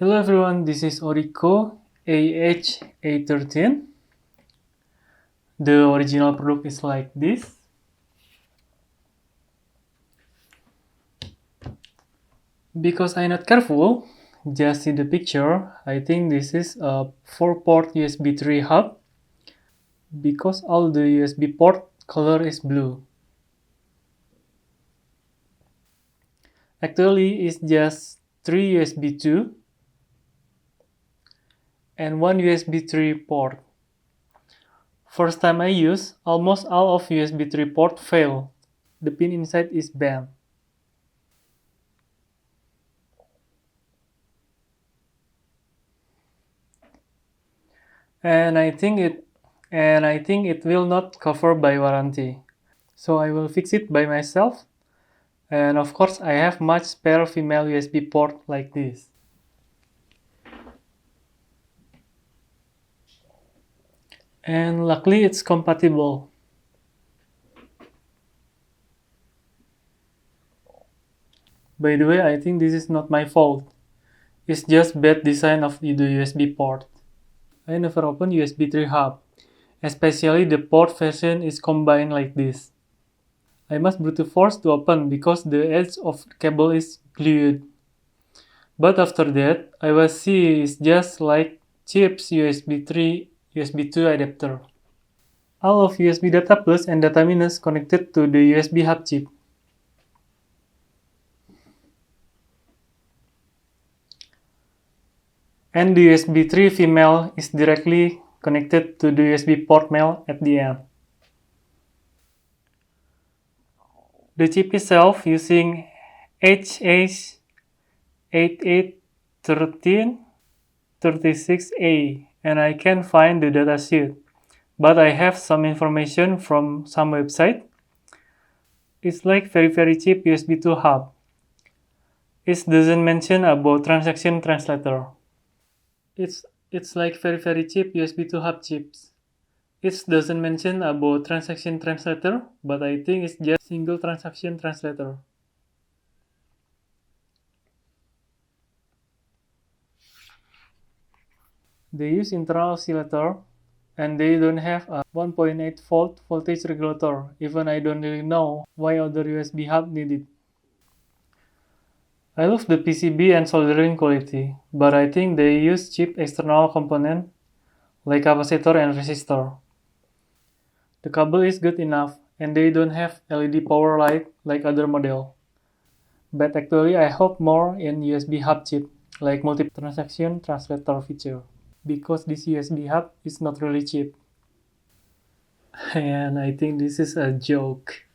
Hello everyone, this is Orico A13. The original product is like this. Because I'm not careful, just see the picture, I think this is a 4-port USB 3 hub. Because all the USB port color is blue. Actually, it's just 3 USB 2 and 1 USB 3 port. First time I use, almost all of USB 3 port fail. The pin inside is bent. And I think it will not cover by warranty. So I will fix it by myself. And of course, I have much spare female USB port like this. And luckily it's compatible. By the way, I think this is not my fault. It's just bad design of the USB port. I never open USB 3 hub, especially the port version is combined like this. I must brute force to open because the edge of the cable is glued. But after that, I will see it's just like cheap USB 3, USB 2 adapter. All of USB data plus and data minus connected to the USB hub chip. And the USB 3 female is directly connected to the USB port male at the end. The chip itself using A13 36A, and I can't find the datasheet, but I have some information from some website. It's like very cheap USB 2 hub. It doesn't mention about transaction translator. It's like very cheap USB 2 hub chips. It doesn't mention about transaction translator, but I think it's just single transaction translator. They use internal oscillator, and they don't have a 1.8 volt voltage regulator. Even I don't really know why other USB hub need it. I love the PCB and soldering quality, but I think they use cheap external component like capacitor and resistor. The cable is good enough, and they don't have LED power light like other model. But actually I hope more in USB hub chip, like multi-transaction translator feature, because this USB hub is not really cheap. And I think this is a joke.